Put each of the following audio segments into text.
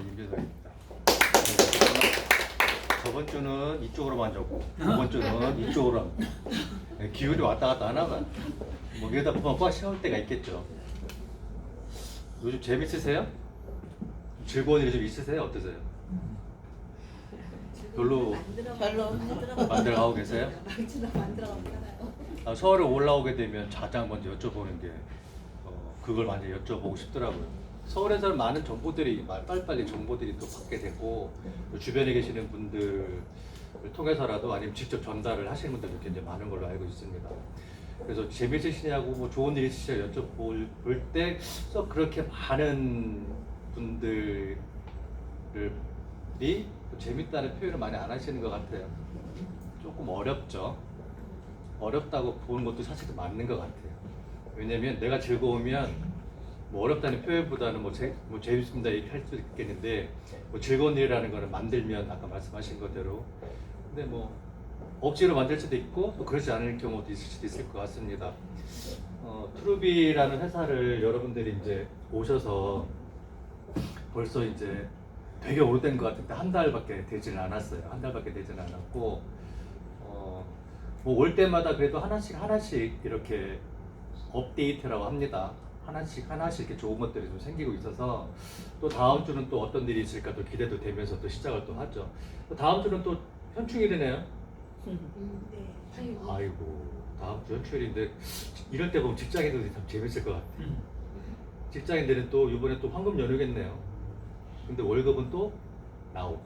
임재석입니다. 저번 주는 이쪽으로만 줬고 이번 주는 이쪽으로 합니다. 기운이 왔다 갔다 하나 봐. 뭐 이러다 보면 꽉 채울 때가 있겠죠. 요즘 재밌으세요? 즐거운 일이 좀 있으세요? 어떠세요? 별로 만들어가고 계세요? 서울에 올라오게 되면 가장 먼저 여쭤보는 게 그걸 먼저 여쭤보고 싶더라고요. 서울에서는 많은 정보들이 빨리빨리 정보들이 또 받게 되고 또 주변에 계시는 분들을 통해서라도 아니면 직접 전달을 하시는 분들도 굉장히 많은 걸로 알고 있습니다. 그래서 재미있으시냐고 뭐 좋은 일 있으시냐 여쭤볼 때 썩 그렇게 많은 분들이 재밌다는 표현을 많이 안 하시는 것 같아요. 조금 어렵죠. 어렵다고 보는 것도 사실은 맞는 것 같아요. 왜냐면 내가 즐거우면 뭐 어렵다는 표현보다는 뭐 재밌습니다 얘기할 수 있겠는데 뭐 즐거운 일이라는 거는 만들면 아까 말씀하신 것대로 근데 뭐 억지로 만들 수도 있고 또 그렇지 않을 경우도 있을 수도 있을 것 같습니다. 트루비라는 회사를 여러분들이 이제 오셔서 벌써 이제 되게 오래된 것 같은데 한 달밖에 되지는 않았어요. 한 달밖에 되지는 않았고 뭐 올 때마다 그래도 하나씩 이렇게 업데이트라고 합니다. 하나씩 이렇게 좋은 것들이 좀 생기고 있어서 또 다음 주는 또 어떤 일이 있을까 또 기대도 되면서 또 시작을 또 하죠. 또 다음 주는 또 현충일이네요. 네. 아이고 다음 주 현충일인데 이럴 때 보면 직장인들이 참 재밌을 것 같아요. 직장인들은 또 이번에 또 황금 연휴겠네요. 근데 월급은 또 나오고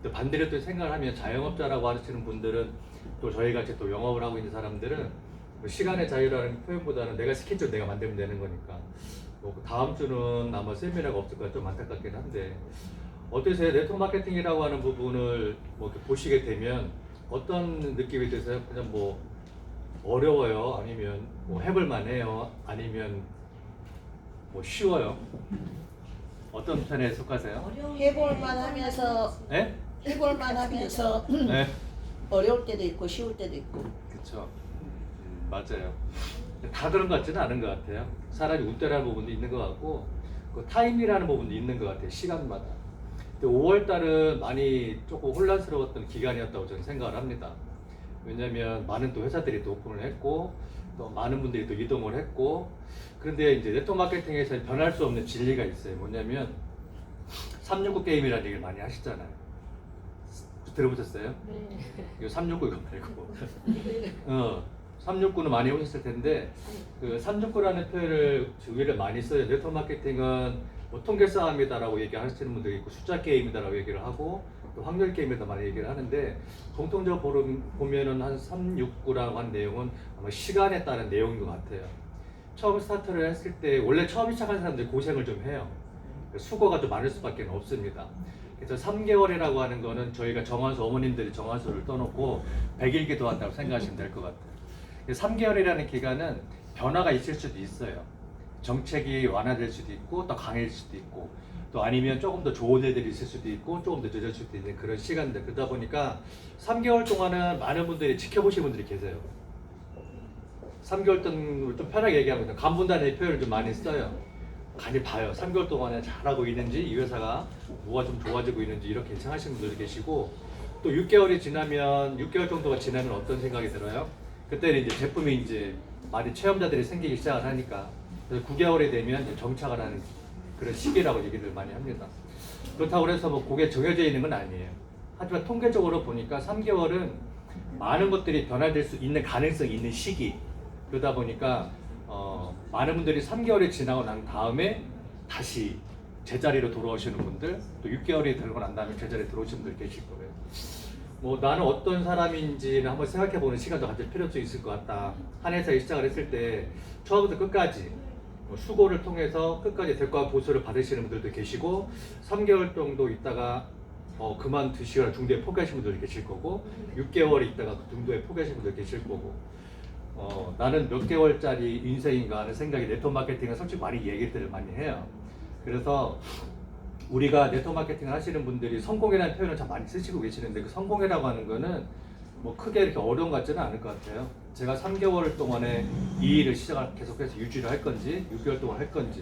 또 반대로 또 생각을 하면 자영업자라고 하시는 분들은 또 저희같이 또 영업을 하고 있는 사람들은 시간의 자유라는 표현보다는 내가 스케줄 내가 만들면 되는 거니까 뭐 다음 주는 아마 세미나가 없을까 좀 안타깝긴 한데 어떠세요? 네트워크 마케팅이라고 하는 부분을 뭐 이렇게 보시게 되면 어떤 느낌이 드세요? 그냥 뭐 어려워요? 아니면 뭐 해볼만 해요? 아니면 뭐 쉬워요? 어떤 편에 속하세요? 해볼만 하면서 네? 해볼만 하면서 네. 어려울 때도 있고 쉬울 때도 있고. 그렇죠. 맞아요. 다 그런 것 같지는 않은 것 같아요. 사람이 운때라는 부분도 있는 것 같고 그 타임이라는 부분도 있는 것 같아요. 시간마다. 근데 5월 달은 많이 조금 혼란스러웠던 기간이었다고 저는 생각을 합니다. 왜냐하면 많은 또 회사들이 또 오픈을 했고 또 많은 분들이 또 이동을 했고 그런데 이제 네트워크 마케팅에서 변할 수 없는 진리가 있어요. 뭐냐면 369 게임이라는 얘기를 많이 하시잖아요. 들어보셨어요? 네. 이거 369 이거 말고 369는 많이 오셨을 텐데 그 369라는 표현을 주위를 많이 써요. 네트워크 마케팅은 뭐 통계 싸움이다라고 얘기하시는 분들이 있고 숫자 게임이다라고 얘기를 하고 또 확률 게임이다 많이 얘기를 하는데 공통적으로 보면은 한 369라고 한 내용은 아마 시간에 따른 내용인 것 같아요. 처음 스타트를 했을 때 원래 처음 시작한 사람들이 고생을 좀 해요. 수고가 좀 많을 수밖에 없습니다. 그래서 3개월이라고 하는 거는 저희가 정한수 어머님들이 정한수를 떠놓고 100일 기도한다고 생각하시면 될 것 같아요. 3개월이라는 기간은 변화가 있을 수도 있어요. 정책이 완화될 수도 있고 또 강해질 수도 있고 또 아니면 조금 더 좋은 일들이 있을 수도 있고 조금 더 늦을 수도 있는 그런 시간들. 그러다 보니까 3개월 동안은 많은 분들이 지켜보시는 분들이 계세요. 3개월 동안 좀 편하게 얘기하면 간분다는 표현을 좀 많이 써요. 간이 봐요. 3개월 동안에 잘하고 있는지 이 회사가 뭐가 좀 좋아지고 있는지 이렇게 예상하시는 분들이 계시고 또 6개월이 지나면 6개월 정도가 지나면 어떤 생각이 들어요? 그때는 이제 제품이 이제 많이 체험자들이 생기기 시작을 하니까 그래서 9개월이 되면 이제 정착을 하는 그런 시기라고 얘기를 많이 합니다. 그렇다고 해서 뭐 그게 정해져 있는 건 아니에요. 하지만 통계적으로 보니까 3개월은 많은 것들이 변화될 수 있는 가능성이 있는 시기. 그러다 보니까 많은 분들이 3개월이 지나고 난 다음에 다시 제자리로 돌아오시는 분들 또 6개월이 들고 난 다음에 제자리에 들어오시는 분들 계실 거예요. 뭐 나는 어떤 사람인지는 한번 생각해보는 시간도 가질 필요도 있을 것 같다. 한 회사에 시작을 했을 때 처음부터 끝까지 수고를 통해서 끝까지 대가 보수를 받으시는 분들도 계시고 3개월 정도 있다가 그만두시거나 중도에 포기하시는 분들도 계실 거고 6개월 있다가 그 중도에 포기하시는 분들도 계실 거고 나는 몇 개월짜리 인생인가 하는 생각이 네트워크 마케팅은 솔직히 많이 얘기들을 많이 해요. 그래서 우리가 네트워크 마케팅을 하시는 분들이 성공이라는 표현을 참 많이 쓰시고 계시는데 그 성공이라고 하는 거는 뭐 크게 이렇게 어려운 것 같지는 않을 것 같아요. 제가 3개월 동안에 이 일을 시작을 계속해서 유지를 할 건지, 6개월 동안 할 건지,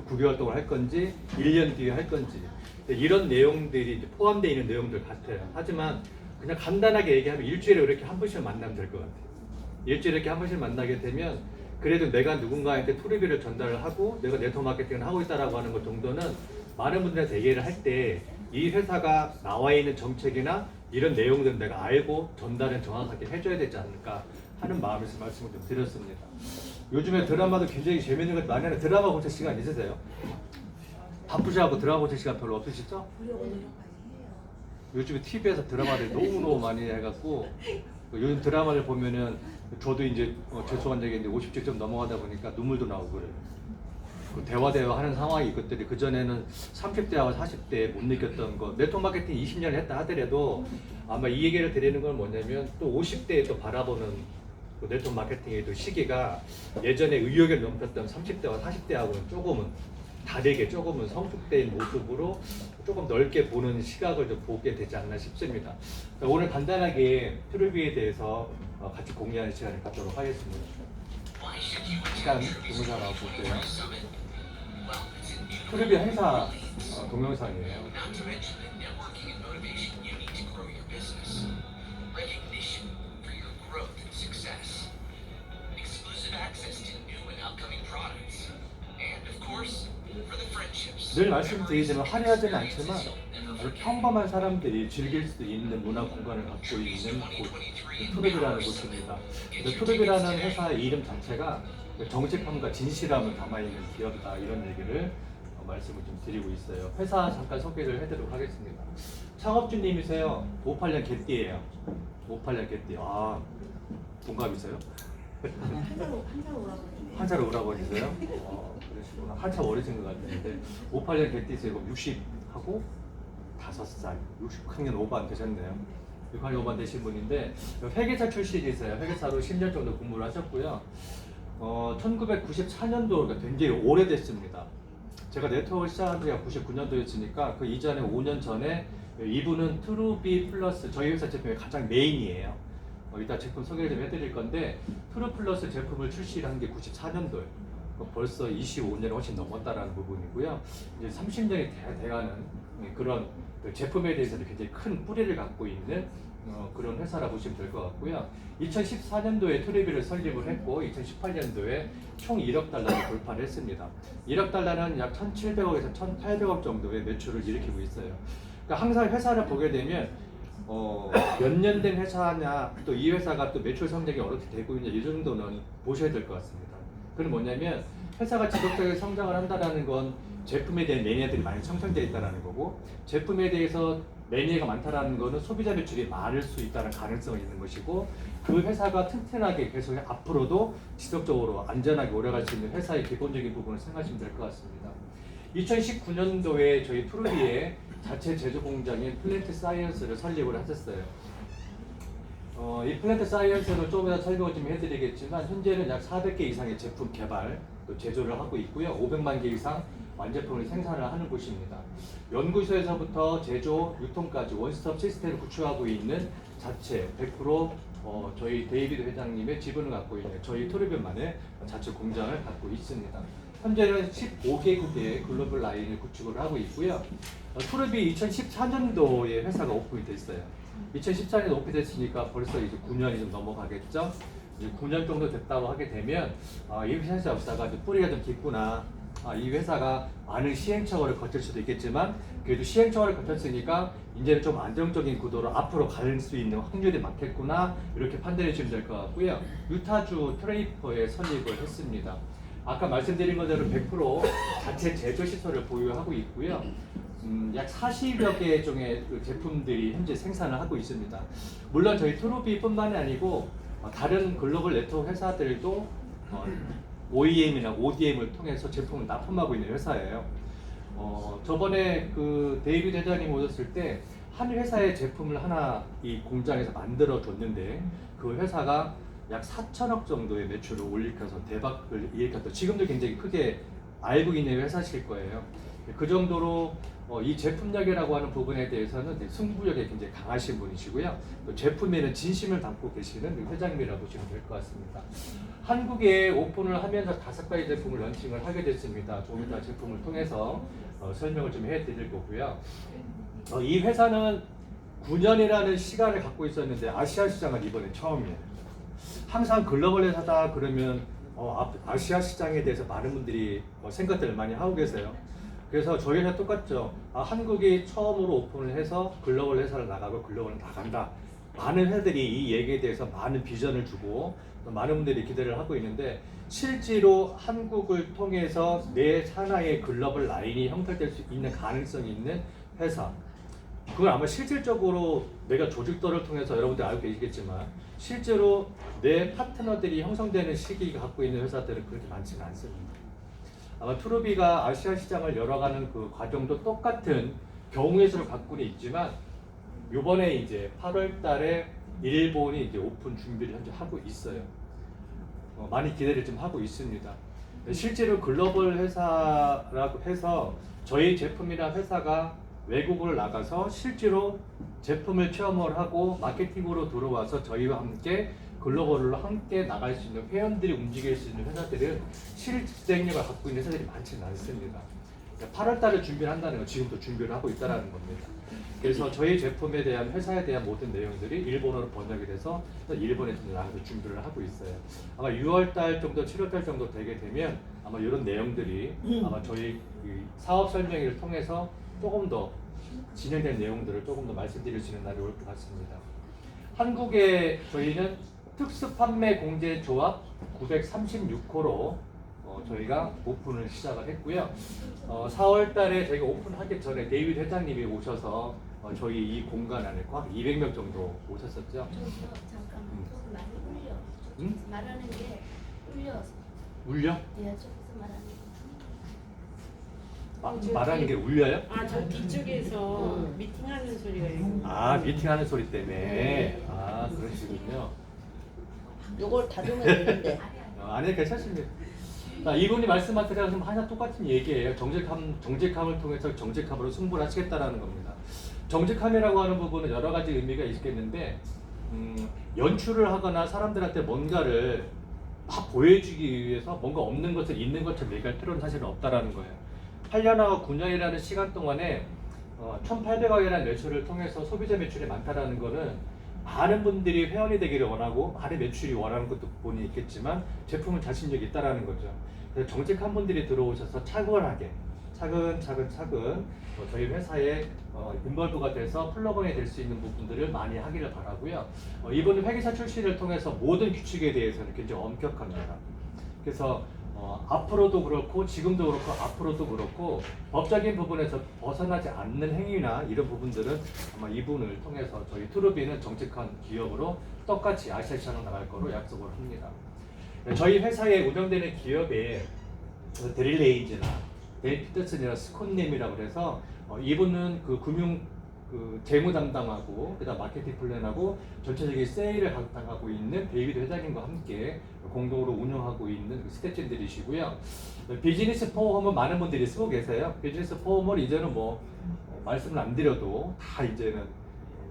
9개월 동안 할 건지, 1년 뒤에 할 건지, 이런 내용들이 이제 포함되어 있는 내용들 같아요. 하지만 그냥 간단하게 얘기하면 일주일에 이렇게 한 번씩 만나면 될 것 같아요. 일주일에 이렇게 한 번씩 만나게 되면 그래도 내가 누군가한테 투리비를 전달을 하고 내가 네트워크 마케팅을 하고 있다라고 하는 것 정도는 많은 분들한테 얘기를 할 때 이 회사가 나와 있는 정책이나 이런 내용들은 내가 알고 전달은 정확하게 해줘야 되지 않을까 하는 마음에서 말씀을 좀 드렸습니다. 요즘에 드라마도 굉장히 재밌는 것 많이 하는 드라마 보실 시간 있으세요? 바쁘셔갖고 드라마 보실 시간 별로 없으시죠? 보려고 노력 많이 해요. 요즘에 TV에서 드라마를 너무너무 많이 해갖고 요즘 드라마를 보면은 저도 이제 죄송한 얘기 이제 50쯤 좀 넘어가다 보니까 눈물도 나오고 그래요. 그 대화 하는 상황이 있것들이 그 전에는 30대와 40대에 못 느꼈던 거 네트워크 마케팅 20년 했다 하더라도 아마 이 얘기를 드리는 건 뭐냐면 또 50대에 또 바라보는 그 네트워크 마케팅의 또 시기가 예전에 의욕을 넘쳤던 30대와 40대하고는 조금은 다르게 조금은 성숙된 모습으로 조금 넓게 보는 시각을 좀 보게 되지 않나 싶습니다. 오늘 간단하게 트루비에 대해서 같이 공유하는 시간을 갖도록 하겠습니다. 시간 동영상 볼게요. 트루비 행사 동영상이에요. 늘 말씀드리지만 화려하지는 않지만 아주 평범한 사람들이 즐길 수 있는 문화 공간을 갖고 있는 곳, 트루비라는 곳입니다. 그래서 트루비라는 회사의 이름 자체가 정직함과 진실함을 담아있는 기업이다 이런 얘기를 말씀을 좀 드리고 있어요. 회사 잠깐 소개를 해드리도록 하겠습니다. 창업주님이세요. 58년 개띠예요. 58년 개띠. 아, 동갑이세요? 한자로 오라고 했는데. 한자로 오라버니세요? 그러시구나. 한참 어리신 것 같은데 58년 개띠세요. 60하고 5살, 60학년 5반 되셨네요. 6학년 5반 되신 분인데 회계사 출신이세요. 회계사로 10년 정도 근무를 하셨고요. 1994년도가 굉장히 오래됐습니다. 제가 네트워크 시작한 지가 99년도였으니까 그 이전에 5년 전에 이분은 트루비 플러스 저희 회사 제품의 가장 메인이에요. 이따 제품 소개를 좀 해드릴 건데 트루 플러스 제품을 출시한 게 94년도예요. 벌써 25년이 훨씬 넘었다라는 부분이고요. 이제 30년이 돼가는 그런 제품에 대해서는 굉장히 큰 뿌리를 갖고 있는 그런 회사라 보시면 될 것 같고요. 2014년도에 트루비를 설립을 했고 2018년도에 총 1억 달러를 돌파를 했습니다. 1억 달러는 약 1,700억에서 1,800억 정도의 매출을 일으키고 있어요. 그러니까 항상 회사를 보게 되면 몇 년 된 회사냐 또 이 회사가 또 매출 성장이 어떻게 되고 있냐 이 정도는 보셔야 될 것 같습니다. 그건 뭐냐면 회사가 지속적인 성장을 한다는 건 제품에 대한 매니아들이 많이 형성되어 있다는 거고 제품에 대해서 매니아가 많다는 거는 소비자 매출이 많을 수 있다는 가능성이 있는 것이고 그 회사가 튼튼하게 계속 앞으로도 지속적으로 안전하게 오래갈 수 있는 회사의 기본적인 부분을 생각하시면 될 것 같습니다. 2019년도에 저희 트루비의 자체 제조 공장인 플랜트 사이언스를 설립을 하셨어요. 이 플랜트 사이언스는 조금 더 설명을 좀 해드리겠지만 현재는 약 400개 이상의 제품 개발, 또 제조를 하고 있고요. 500만 개 이상 완제품을 생산을 하는 곳입니다. 연구소에서부터 제조, 유통까지 원스톱 시스템을 구축하고 있는 자체 100% 저희 데이비드 회장님의 지분을 갖고 있는 저희 트루비만의 자체 공장을 갖고 있습니다. 현재는 15개국의 글로벌 라인을 구축을 하고 있고요. 트루비 2014년도에 회사가 오픈이 됐어요. 2014년에 오픈됐으니까 벌써 이제 9년이 좀 넘어가겠죠. 이제 9년 정도 됐다고 하게 되면 이 회사 역사가 좀 뿌리가 좀 깊구나. 이 회사가 많은 시행착오를 거칠 수도 있겠지만 그래도 시행착오를 거쳤으니까 이제는 좀 안정적인 구도로 앞으로 갈 수 있는 확률이 많겠구나 이렇게 판단해 주시면 될 것 같고요. 유타주 트레이퍼에 설립을 했습니다. 아까 말씀드린 것대로 100% 자체 제조 시설을 보유하고 있고요. 약 40여 개 종의 제품들이 현재 생산을 하고 있습니다. 물론 저희 트루비뿐만이 아니고 다른 글로벌 네트워크 회사들도 OEM이나 ODM을 통해서 제품을 납품하고 있는 회사예요. 저번에 그 데이비드 회장님 오셨을 때 한 회사의 제품을 하나 이 공장에서 만들어 줬는데 그 회사가 약 4천억 정도의 매출을 올리켜서 대박을 일으켰던 지금도 굉장히 크게 알고 있는 회사실 거예요. 그 정도로 이 제품력이라고 하는 부분에 대해서는 이제 승부욕이 굉장히 강하신 분이시고요. 또 제품에는 진심을 담고 계시는 회장님이라고 보시면 될 것 같습니다. 한국에 오픈을 하면서 5가지 제품을 런칭을 하게 됐습니다. 조금 이따 제품을 통해서 설명을 좀 해드릴 거고요. 이 회사는 9년이라는 시간을 갖고 있었는데 아시아 시장은 이번에 처음이에요. 항상 글로벌 회사다 그러면 아시아 시장에 대해서 많은 분들이 생각들을 많이 하고 계세요. 그래서 저희 회사 똑같죠. 한국이 처음으로 오픈을 해서 글로벌 회사를 나가고 글로벌 나간다. 많은 회사들이 이 얘기에 대해서 많은 비전을 주고 또 많은 분들이 기대를 하고 있는데 실제로 한국을 통해서 내 하나의 글로벌 라인이 형성될 수 있는 가능성이 있는 회사. 그걸 아마 실질적으로 내가 조직도를 통해서 여러분들 알고 계시겠지만 실제로 내 파트너들이 형성되는 시기가 갖고 있는 회사들은 그렇게 많지는 않습니다. 아마 트루비가 아시아 시장을 열어가는 그 과정도 똑같은 경우의 수를 갖고는 있지만 요번에 이제 8월 달에 일본이 이제 오픈 준비를 현재 하고 있어요. 많이 기대를 좀 하고 있습니다. 실제로 글로벌 회사라고 해서 저희 제품이나 회사가 외국을 나가서 실제로 제품을 체험을 하고 마케팅으로 들어와서 저희와 함께 글로벌로 함께 나갈 수 있는 회원들이 움직일 수 있는 회사들은 실쟁력을 갖고 있는 회사들이 많지는 않습니다. 8월 달에 준비를 한다는 건 지금도 준비를 하고 있다는 겁니다. 그래서 저희 제품에 대한 회사에 대한 모든 내용들이 일본어로 번역이 돼서 일본에 나가서 준비를 하고 있어요. 아마 6월 달 정도, 7월 달 정도 되게 되면 아마 이런 내용들이 아마 저희 사업 설명회를 통해서 조금 더 진행된 내용들을 조금 더 말씀드릴 수 있는 날이 올 것 같습니다. 한국에 저희는 특수 판매 공제 조합 936호로 저희가 오픈을 시작을 했고요. 4월 달에 저희가 오픈하기 전에 데이빗 회장님이 오셔서 저희 이 공간 안에 꽉 200명 정도 오셨었죠. 잠깐만 조금 많이 울려. 응? 말하는 게 울려서. 울려? 예, 조금서 말하는 게. 말하는 게 울려요? 저 뒤쪽에서 미팅하는 소리가 있어요. 미팅하는 소리 때문에. 그러시군요. 요걸 닫으면 되는데. 아니 괜찮습니다. 이분이 말씀하신 것은 하나 똑같은 얘기예요. 정직함을 통해서 정직함으로 승부를 하시겠다라는 겁니다. 정직함이라고 하는 부분은 여러 가지 의미가 있겠는데 연출을 하거나 사람들한테 뭔가를 막 보여주기 위해서 뭔가 없는 것을 있는 것처럼 얘기할 필요는 사실은 없다라는 거예요. 8년하고 9년이라는 시간 동안에 1,800억이라는 매출을 통해서 소비자 매출이 많다라는 거는 많은 분들이 회원이 되기를 원하고 많은 매출이 원하는 것도 부분이 있겠지만 제품은 자신력이 있다라는 거죠. 그래서 정직한 분들이 들어오셔서 차근하게 차근 저희 회사에 인벌브가 돼서 플러그인이 될 수 있는 부분들을 많이 하기를 바라고요. 이번 회계사 출시를 통해서 모든 규칙에 대해서는 굉장히 엄격합니다. 그래서 앞으로도 그렇고 지금도 그렇고 앞으로도 그렇고 법적인 부분에서 벗어나지 않는 행위나 이런 부분들은 아마 이분을 통해서 저희 트루비는 정직한 기업으로 똑같이 아시아 시장을 나갈 거로 약속을 합니다. 저희 회사에 운영되는 기업에 데릴레이즈나 데일 피터슨이나 스콘님이라고 그래서 이분은 그 금융 재무 담당하고 그다음 마케팅 플랜하고 전체적인 세일을 담당하고 있는 데이비드 회장님과 함께 공동으로 운영하고 있는 스태프들이시고요. 비즈니스 포럼은 많은 분들이 쓰고 계세요. 비즈니스 포럼을 이제는 말씀을 안 드려도 다 이제는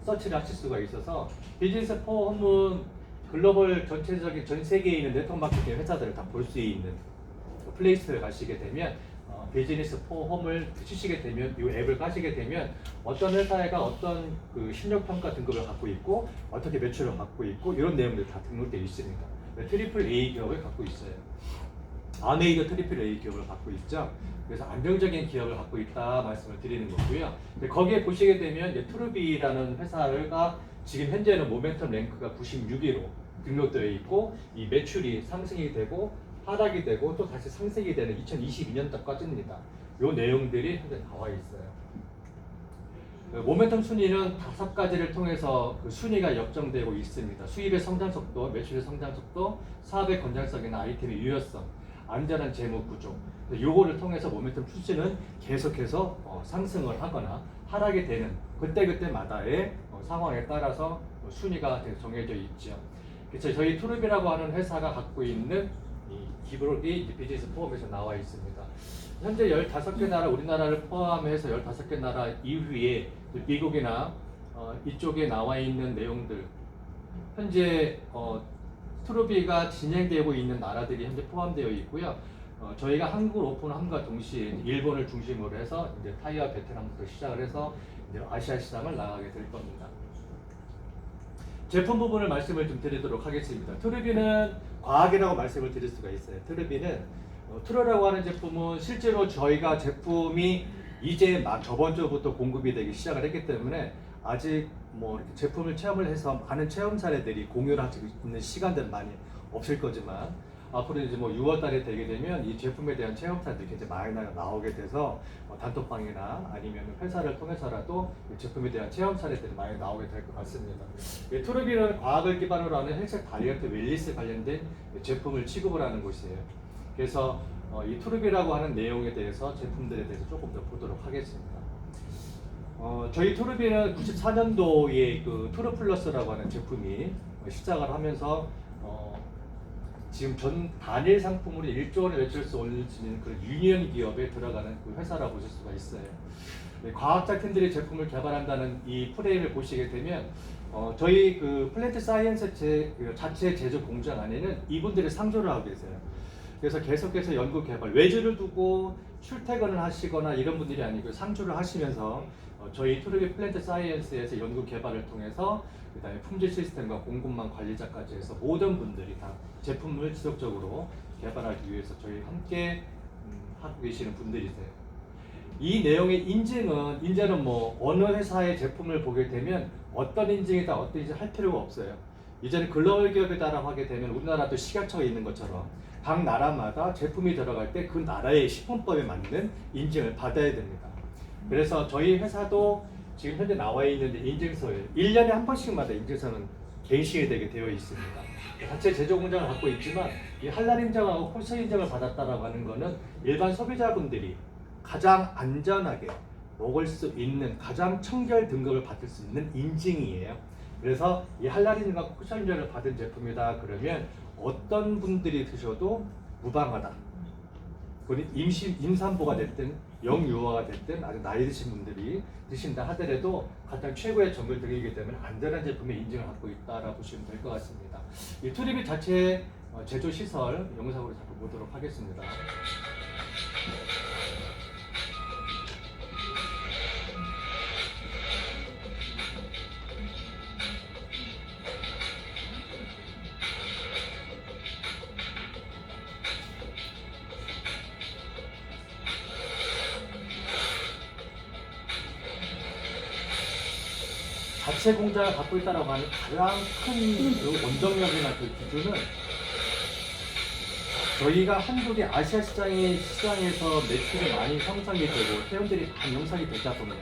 서치를 하실 수가 있어서 비즈니스 포럼은 글로벌 전체적인 전 세계에 있는 네트워크 마케팅 회사들을 다 볼 수 있는 플레이스를 가시게 되면 비즈니스 포럼을 치시게 되면 이 앱을 가시게 되면 어떤 회사가 어떤 그 실력 평가 등급을 갖고 있고 어떻게 매출을 갖고 있고 이런 내용들이 다 등록되어 있습니다. 트리플 A 기업을 갖고 있어요. 아메이드 트리플 A 기업을 갖고 있죠. 그래서 안정적인 기업을 갖고 있다 말씀을 드리는 거고요. 거기에 보시게 되면 이제 트루비라는 회사가 지금 현재는 모멘텀 랭크가 96위로 등록되어 있고 이 매출이 상승이 되고 하락이 되고 또 다시 상승이 되는 2022년도까지입니다. 이 내용들이 현재 나와 있어요. 모멘텀 순위는 5가지를 통해서 그 순위가 역정되고 있습니다. 수입의 성장 속도, 매출의 성장 속도, 사업의 건전성이나 아이템의 유효성, 안전한 재무 구조. 요거를 통해서 모멘텀 수치는 계속해서 상승을 하거나 하락이 되는 그때그때마다의 상황에 따라서 순위가 정해져 있죠. 그래서 저희 트루비라고 하는 회사가 갖고 있는 이 기브로기 비즈니스 포럼에서 나와 있습니다. 현재 15개 나라, 우리나라를 포함해서 15개 나라 이후에 미국이나 이쪽에 나와 있는 내용들, 현재 트로비가 진행되고 있는 나라들이 현재 포함되어 있고요. 저희가 한국을 오픈함과 동시에 일본을 중심으로 해서 이제 타이와 베트남부터 시작을 해서 이제 아시아 시장을 나가게 될 겁니다. 제품 부분을 말씀을 좀 드리도록 하겠습니다. 트루비는 과학이라고 말씀을 드릴 수가 있어요. 트루비는 트루라고 하는 제품은 실제로 저희가 제품이 이제 막 저번 주부터 공급이 되기 시작을 했기 때문에 아직 뭐 이렇게 제품을 체험을 해서 많은 체험 사례들이 공유를 하고 있는 시간들은 많이 없을 거지만 앞으로 이제 뭐 6월 달에 되게 되면 이 제품에 대한 체험 사례들이 굉장히 많이 나오게 돼서 단톡방이나 아니면 회사를 통해서라도 이 제품에 대한 체험 사례들이 많이 나오게 될 것 같습니다. 트루비는 과학을 기반으로 하는 헬스 다이어트 웰리스 관련된 제품을 취급을 하는 곳이에요. 그래서 이 트루비라고 하는 내용에 대해서 제품들에 대해서 조금 더 보도록 하겠습니다. 저희 트루비는 94년도에 그 트루 플러스라고 하는 제품이 시작을 하면서 지금 전 단일 상품으로 1조 원의 매출을 올릴 수 있는 그 유니언 기업에 들어가는 그 회사라고 보실 수가 있어요. 과학자 팀들이 제품을 개발한다는 이 프레임을 보시게 되면 저희 그 플랜트 사이언스 자체 제조 공장 안에는 이분들이 상주를 하고 계세요. 그래서 계속해서 연구 개발, 외주를 두고 출퇴근을 하시거나 이런 분들이 아니고 상주를 하시면서 저희 트루비 플랜트 사이언스에서 연구 개발을 통해서 그다음에 품질 시스템과 공급망 관리자까지 해서 모든 분들이 다 제품을 지속적으로 개발하기 위해서 저희 함께 하고 계시는 분들이세요. 이 내용의 인증은 뭐 어느 회사의 제품을 보게 되면 어떤 인증이다 어떤 인증 할 필요가 없어요. 이제는 글로벌 기업이다라고 하게 되면 우리나라도 식약처가 있는 것처럼 각 나라마다 제품이 들어갈 때 그 나라의 식품법에 맞는 인증을 받아야 됩니다. 그래서 저희 회사도 지금 현재 나와 있는 인증서에 1년에 한 번씩마다 인증서는 갱신이 되게 되어 있습니다. 자체 제조 공장을 갖고 있지만 이 할랄 인정하고 코스 인정을 받았다라고 하는 것은 일반 소비자분들이 가장 안전하게 먹을 수 있는 가장 청결 등급을 받을 수 있는 인증이에요. 그래서 이 할랄 인증과 코스 인정을 받은 제품이다 그러면 어떤 분들이 드셔도 무방하다. 그건 임산부가 됐든 영유아가 됐든 아주 나이 드신 분들이 드신다 하더라도 가장 최고의 정글 등이기 때문에 안전한 제품의 인증을 갖고 있다라고 보시면 될 것 같습니다. 이 트루비 자체 제조 시설 영상으로 잠깐 보도록 하겠습니다. 자체 공장을 갖고 있다라고 하는 가장 큰 그 원동력이나 그 기준은 저희가 한국의 아시아 시장에서 매출이 많이 형성이 되고 회원들이 많이 형성이 되다 보면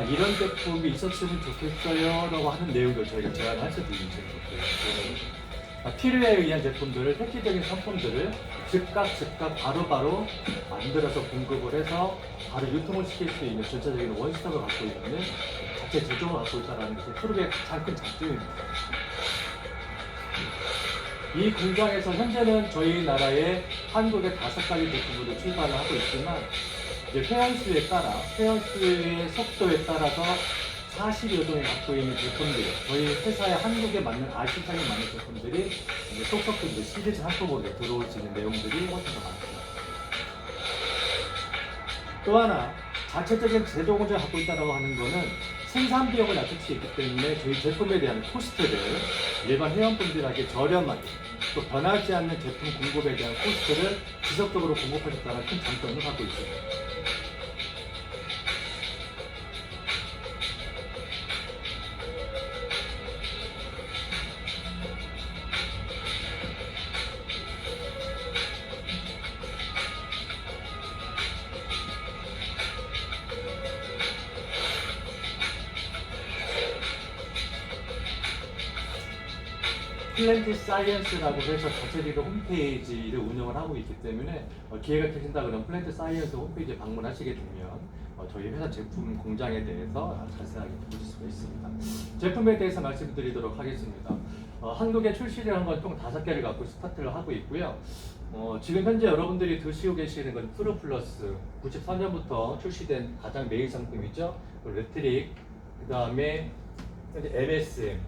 이런 제품이 있었으면 좋겠어요 라고 하는 내용을 저희가 제안할 수도 있는 제품이에요. 필요에 의한 제품들을 획기적인 상품들을 즉각 바로바로 만들어서 공급을 해서 바로 유통을 시킬 수 있는 전체적인 원스톱을 갖고 있는 자체 제조를 갖고 있다는 게 트루비의 가장 큰 장점입니다. 이 공장에서 현재는 저희 나라에 한국의 5가지 제품으로 출발을 하고 있지만 이제 회원수에 따라 회원수의 속도에 따라서 40여 종이 갖고 있는 제품들, 저희 회사의 한국에 맞는 아시장에 맞는 제품들이 이제 속속도 이제 시리즈 상품으로 들어올 수 있는 내용들이 훨씬 더 많습니다. 또 하나 자체적인 제조 공장을 갖고 있다고 하는 것은 생산 비용을 낮출 수 있기 때문에 저희 제품에 대한 코스트를 일반 회원분들에게 저렴하게 또 변하지 않는 제품 공급에 대한 코스트를 지속적으로 공급하셨다는 큰 장점을 갖고 있습니다. 플랜트 사이언스라고 해서 자체적인 홈페이지를 운영을 하고 있기 때문에 기회가 되신다 그러면 플랜트 사이언스 홈페이지에 방문하시게 되면 저희 회사 제품 공장에 대해서 자세하게 보실 수가 있습니다. 제품에 대해서 말씀드리도록 하겠습니다. 한국에 출시를 한 건 총 5개를 갖고 스타트를 하고 있고요. 지금 현재 여러분들이 드시고 계시는 건 트루 플러스 94년부터 출시된 가장 메인 상품이죠. 레트릭, 그 다음에 현재 MSM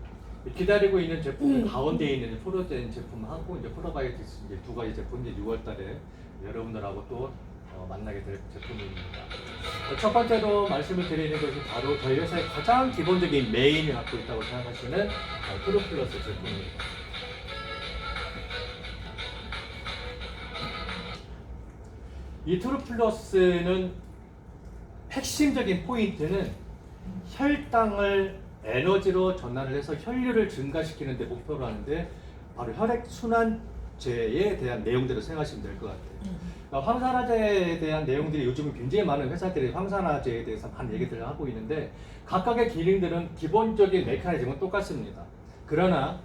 기다리고 있는 제품 가운데 있는 프로젠 제품하고 이제 프로바이오틱스 이제 2가지 제품 이제 6월달에 여러분들하고 또 만나게 될 제품입니다. 첫 번째로 말씀을 드리는 것이 바로 저희 회사의 가장 기본적인 메인을 갖고 있다고 생각하시는 트루 플러스 제품입니다. 이 트루 플러스는 핵심적인 포인트는 혈당을 에너지로 전환을 해서 혈류를 증가시키는 데 목표로 하는데 바로 혈액순환제에 대한 내용들을 생각하시면 될 것 같아요. 그러니까 황산화제에 대한 내용들이 요즘 굉장히 많은 회사들이 황산화제에 대해서 많은 얘기들을 하고 있는데 각각의 기능들은 기본적인 메커니즘은 똑같습니다. 그러나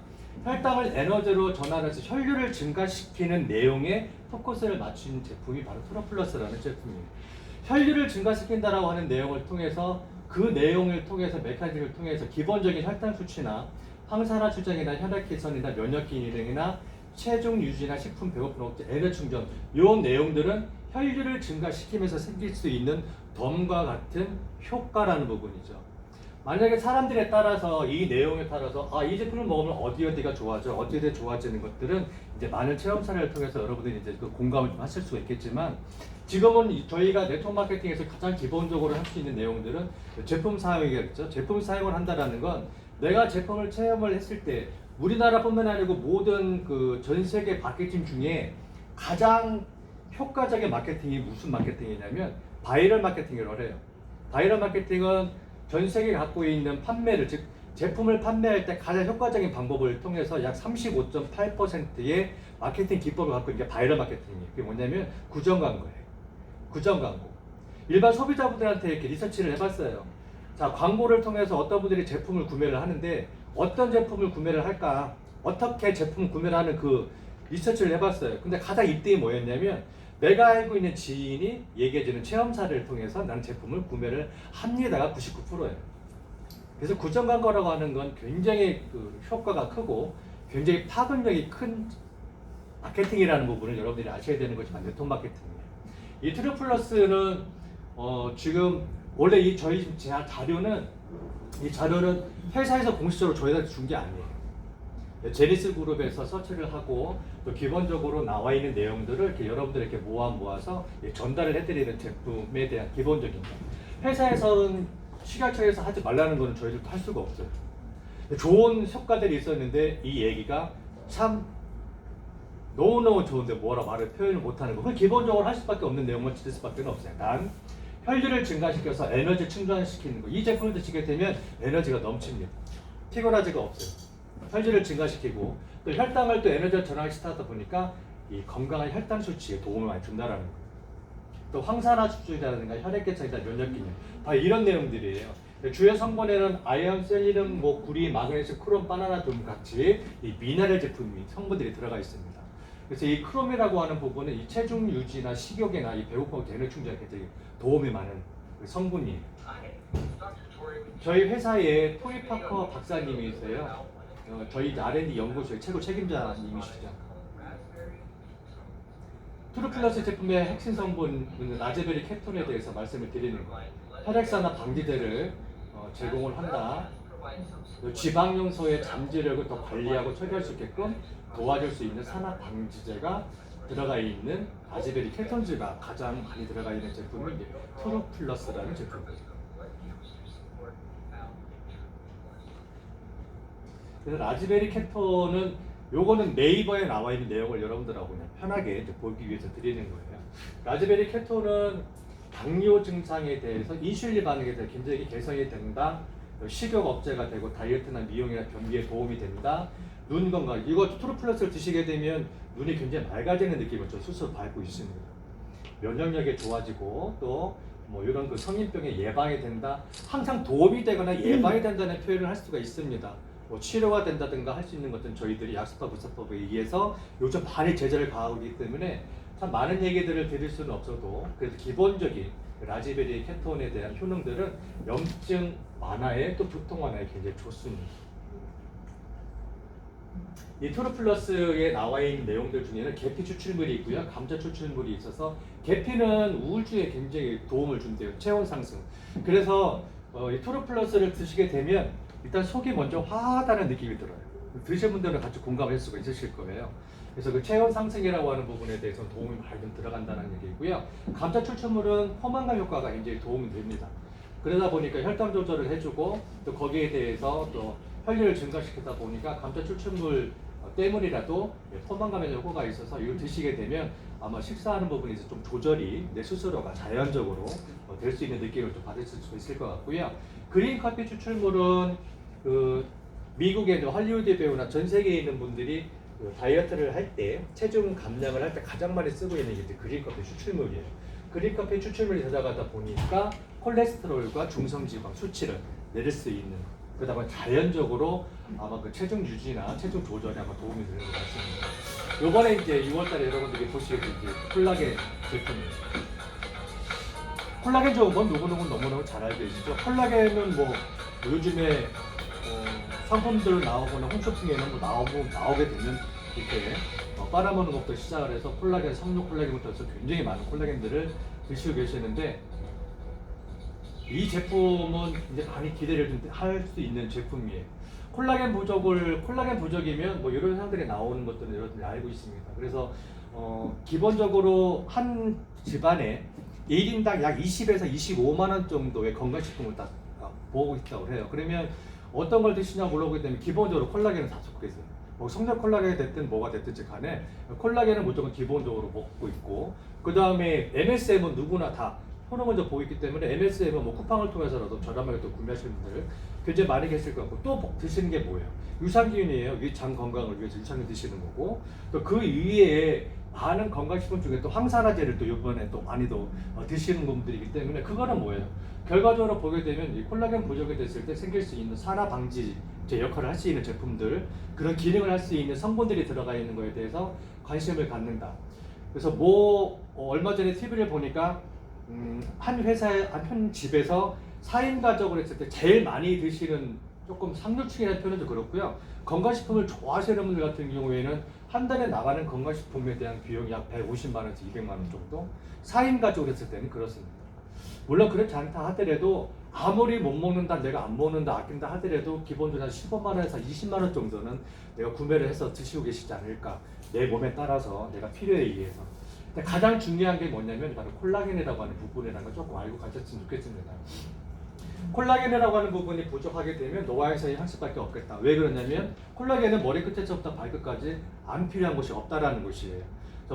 혈당을 에너지로 전환해서 혈류를 증가시키는 내용에 포커스를 맞춘 제품이 바로 트루플러스라는 제품이에요. 혈류를 증가시킨다라고 하는 내용을 통해서 그 내용을 통해서 메커니즘을 통해서 기본적인 혈당 수치나 황산화 추정이나 혈액 개선이나 면역 기능이나 체중 유지나 식품 배고픔 억제 에너지 충전 이런 내용들은 혈류를 증가시키면서 생길 수 있는 덤과 같은 효과라는 부분이죠. 만약에 사람들에 따라서 이 내용에 따라서 이 제품을 먹으면 어디가 좋아져 어디에 좋아지는 것들은 이제 많은 체험 사례를 통해서 여러분들이 이제 그 공감을 좀 하실 수가 있겠지만 지금은 저희가 네트워크 마케팅에서 가장 기본적으로 할 수 있는 내용들은 제품 사용이겠죠. 제품 사용을 한다라는 건 내가 제품을 체험을 했을 때 우리나라뿐만 아니고 모든 그 전 세계 마케팅 중에 가장 효과적인 마케팅이 무슨 마케팅이냐면 바이럴 마케팅이라고 해요. 바이럴 마케팅은 전 세계에 갖고 있는 판매를 즉 제품을 판매할 때 가장 효과적인 방법을 통해서 약 35.8%의 마케팅 기법을 갖고 있는 게 바이럴 마케팅이에요. 그게 뭐냐면 구정 광고예요. 구정 광고. 일반 소비자분들한테 이렇게 리서치를 해봤어요. 자, 광고를 통해서 어떤 분들이 제품을 구매를 하는데 어떤 제품을 구매를 할까? 어떻게 제품을 구매를 하는 그 리서치를 해봤어요. 근데 가장 입대이 뭐였냐면 내가 알고 있는 지인이 얘기해주는 체험 사례를 통해서 나는 제품을 구매를 합니다가 99%예요. 그래서 구정 광고라고 하는 건 굉장히 그 효과가 크고 굉장히 파급력이 큰 마케팅이라는 부분을 여러분들이 아셔야 되는 거지만 네트워크 마케팅이에요. 이 트루플러스는 지금 원래 이 저희 제 자료는 이 자료는 회사에서 공식적으로 저희한테 준 게 아니에요. 제니스 그룹에서 서치를 하고 또 기본적으로 나와 있는 내용들을 이렇게 여러분들에게 모아서 전달을 해드리는 제품에 대한 기본적인 거. 회사에서는 식약처에서 하지 말라는 거는 저희들도 할 수가 없어요. 좋은 효과들이 있었는데 이 얘기가 참 너무너무 좋은데 뭐라 말을 표현을 못하는 거. 그 기본적으로 할 수밖에 없는 내용만 지킬 수밖에 없어요. 단 혈류를 증가시켜서 에너지 충전시키는 거. 이 제품을 드시게 되면 에너지가 넘칩니다. 피곤하지가 없어요. 혈류를 증가시키고 또 혈당을 또 에너지로 전환시키다 보니까 이 건강한 혈당 수치에 도움을 많이 준다라는 거예요. 또 황산화 수치라든가 혈액 개선이나 면역 기능 다 이런 내용들이에요. 주요 성분에는 아연, 셀리늄, 구리, 마그네슘, 크롬, 바나나 등 같이 이 미네랄 제품이 성분들이 들어가 있습니다. 그래서 이 크롬이라고 하는 부분은 이 체중 유지나 식욕이나 이 배고픔 에너지 충전에 굉장히 도움이 많은 성분이에요. 저희 회사에 토이 파커 박사님이세요. 저희 R&D 연구소의 최고 책임자님이시죠. 트루플러스 제품의 핵심 성분 라즈베리 케톤에 대해서 말씀을 드리는 거예요. 혈액산화 방지제를 제공을 한다. 지방 용소의 잠재력을 더 관리하고 처리할 수 있게끔 도와줄 수 있는 산화 방지제가 들어가 있는 라즈베리 케톤즈가 가장 많이 들어가 있는 제품이 트루플러스라는 제품입니다. 그래서 라즈베리 케톤은 요거는 네이버에 나와 있는 내용을 여러분들하고 그냥 편하게 이제 보기 위해서 드리는 거예요. 라즈베리 케톤은 당뇨 증상에 대해서 인슐린 반응에 대해 굉장히 개선이 된다. 식욕 억제가 되고 다이어트나 미용이나 변비에 도움이 된다. 눈 건강. 이거 트루플러스를 드시게 되면 눈이 굉장히 맑아지는 느낌을 저 스스로 받고 있습니다. 면역력이 좋아지고 또 뭐 이런 그 성인병에 예방이 된다. 항상 도움이 되거나 예방이 된다는 표현을 할 수가 있습니다. 뭐 치료가 된다든가 할 수 있는 것들은 저희들이 약수법, 의사법에 의해서 요즘 많이 제재를 가하고 있기 때문에 참 많은 얘기들을 드릴 수는 없어도 그래서 기본적인 라즈베리 케톤에 대한 효능들은 염증 완화에 또 두통 완화에 굉장히 좋습니다. 이 트루플러스에 나와 있는 내용들 중에는 계피 추출물이 있고요, 감자 추출물이 있어서 계피는 우울주에 굉장히 도움을 준대요. 체온 상승. 그래서 이 트루플러스를 드시게 되면 일단 속이 먼저 화하다는 느낌이 들어요. 드신 분들은 같이 공감할 수가 있으실 거예요. 그래서 그 체온 상승이라고 하는 부분에 대해서 도움이 많이 좀 들어간다는 얘기고요. 감자 추출물은 포만감 효과가 굉장히 도움이 됩니다. 그러다 보니까 혈당 조절을 해주고 또 거기에 대해서 또 혈류를 증가시키다 보니까 감자 추출물 때문이라도 포만감에 효과가 있어서 이걸 드시게 되면 아마 식사하는 부분에서 좀 조절이 내 스스로가 자연적으로 될 수 있는 느낌을 좀 받을 수 있을 것 같고요. 그린 커피 추출물은 그 미국의 이제 할리우드 배우나 전 세계에 있는 분들이 그 다이어트를 할 때 체중 감량을 할 때 가장 많이 쓰고 있는 게 그린 커피 추출물이에요. 그린 커피 추출물이 들어가다 보니까 콜레스테롤과 중성지방 수치를 내릴 수 있는, 그러다 보니 자연적으로 아마 그 체중 유지나 체중 조절에 아마 도움이 되는 것 같습니다. 요번에 이제 6월달에 여러분들이 보시게 될 콜라겐 제품이에요. 콜라겐 좋은 건 누구누구 너무너무 잘 알고 계시죠? 콜라겐은 뭐 요즘에 상품들 나오거나 홈쇼핑에는 뭐 나오게 되면 이렇게 빨아먹는 것부터 시작을 해서 콜라겐, 석류 콜라겐부터 해서 굉장히 많은 콜라겐들을 드시고 계시는데, 이 제품은 이제 많이 기대를 할 수 있는 제품이에요. 콜라겐 부족이면 뭐 이런 상들이 나오는 것들은 여러분들이 알고 있습니다. 그래서 기본적으로 한 집안에 1인당 약 20에서 25만 원 정도의 건강식품을 딱 보고 있다고 해요. 그러면 어떤 걸 드시냐 물어보게 되면 기본적으로 콜라겐은 다 속해 있어요. 뭐 성장 콜라겐이 됐든 뭐가 됐든지 간에 콜라겐은 무조건 기본적으로 먹고 있고, 그 다음에 MSM은 누구나 다 손을 먼저 보고 있기 때문에 MSM은 뭐 쿠팡을 통해서라도 저렴하게 또 구매하시는 분들 굉장히 많이 계실 것 같고, 또 드시는 게 뭐예요? 유산균이에요. 장 건강을 위해서 유산균 드시는 거고, 또 그 위에 많은 건강식품 중에 또 항산화제를 또 이번에 또 많이도 드시는 분들이기 때문에 그거는 뭐예요? 결과적으로 보게 되면 이 콜라겐 부족이 됐을 때 생길 수 있는 산화 방지 역할을 할 수 있는 제품들, 그런 기능을 할 수 있는 성분들이 들어가 있는 거에 대해서 관심을 갖는다. 그래서 뭐 얼마 전에 TV를 보니까 한 회사에 한 집에서 4인 가족을 했을 때 제일 많이 드시는, 조금 상류층이라는 표현도 그렇고요, 건강식품을 좋아하시는 분들 같은 경우에는 한 달에 나가는 건강식품에 대한 비용이 약 150만 원에서 200만 원 정도, 4인 가족을 했을 때는 그렇습니다. 물론 그렇지 않다 하더라도, 아무리 못 먹는다, 내가 안 먹는다, 아낀다 하더라도 기본적으로 한 15만 원에서 20만 원 정도는 내가 구매를 해서 드시고 계시지 않을까, 내 몸에 따라서 내가 필요에 의해서. 근데 가장 중요한 게 뭐냐면 바로 콜라겐이라고 하는 부분이라는 걸 조금 알고 가셨으면 좋겠습니다. 콜라겐이라고 하는 부분이 부족하게 되면 노화에서의 향수밖에 없겠다. 왜 그러냐면 콜라겐은 머리 끝에서부터 발끝까지 안 필요한 것이 없다라는 것이에요.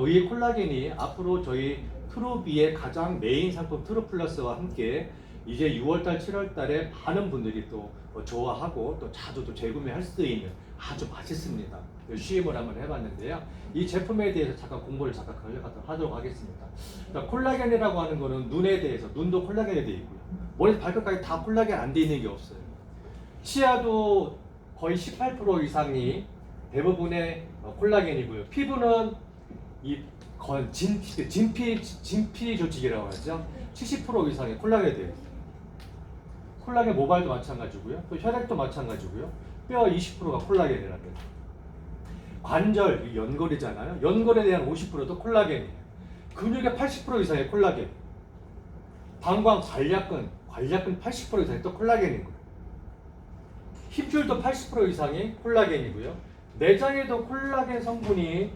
이 콜라겐이 앞으로 저희 트루비의 가장 메인 상품 트루플러스와 함께 이제 6월달, 7월달에 많은 분들이 또 좋아하고 또 자주 또 재구매할 수 있는 아주 맛있습니다. 시음을 한번 해봤는데요. 이 제품에 대해서 잠깐 공부를 잠깐 하도록 하겠습니다. 그러니까 콜라겐이라고 하는 거는 눈에 대해서, 눈도 콜라겐이 되어 있고요. 머리 발끝까지 다 콜라겐 안 되어 있는 게 없어요. 치아도 거의 18% 이상이 대부분의 콜라겐이고요. 피부는 이 진피 조직이라고 하죠. 70% 이상의 콜라겐이 되어 있어요. 콜라겐 모발도 마찬가지고요. 또 혈액도 마찬가지고요. 뼈 20%가 콜라겐이라는 거죠. 관절, 연골이잖아요. 연골에 대한 50%도 콜라겐이에요. 근육의 80% 이상의 콜라겐. 방광, 관략근 80% 이상이 또 콜라겐인 거예요. 힘줄도 80% 이상이 콜라겐이고요. 내장에도 콜라겐 성분이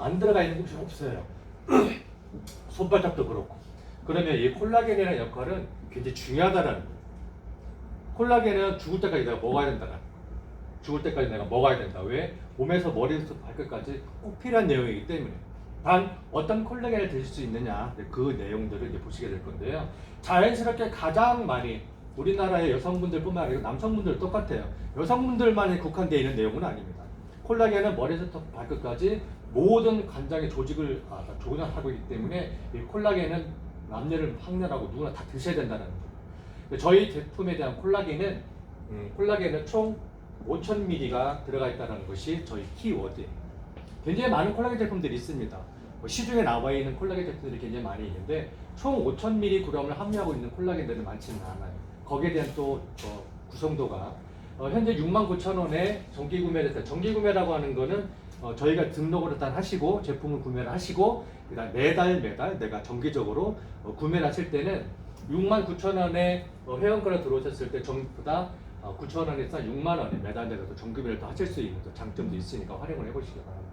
안 들어가 있는 곳이 없어요. 손바닥도 그렇고. 그러면 이 콜라겐이라는 역할은 굉장히 중요하다라는 거예요. 콜라겐은 죽을 때까지 내가 먹어야 된다라는 거예요. 죽을 때까지 내가 먹어야 된다. 왜? 몸에서 머리부터 발끝까지 꼭 필요한 내용이기 때문에. 단 어떤 콜라겐을 드실 수 있느냐, 그 내용들을 이제 보시게 될 건데요. 자연스럽게 가장 많이 우리나라의 여성분들뿐만 아니라 남성분들 똑같아요. 여성분들만에 국한되어 있는 내용은 아닙니다. 콜라겐은 머리부터 발끝까지 모든 관장의 조직을 조련하고 있기 때문에 이 콜라겐은 남녀를 확렬하고 누구나 다 드셔야 된다는 거예요. 저희 제품에 대한 콜라겐은 총 5,000ml가 들어가 있다는 것이 저희 키워드예요. 굉장히 많은 콜라겐 제품들이 있습니다. 시중에 나와 있는 콜라겐 제품들이 굉장히 많이 있는데 총 5,000mg을 함유하고 있는 콜라겐들은 많지는 않아요. 거기에 대한 또 구성도가 현재 69,000원에 정기 구매를 했어요. 정기 구매라고 하는 거는 저희가 등록을 일단 하시고 제품을 구매를 하시고 그다음 매달 내가 정기적으로 구매를 하실 때는 69,000원에 회원권을 들어오셨을 때 전부다 9,000원에서 6만 원에 매달 내서 정기구매를 또 하실 수 있는 또 장점도 있으니까 활용을 해보시기 바랍니다.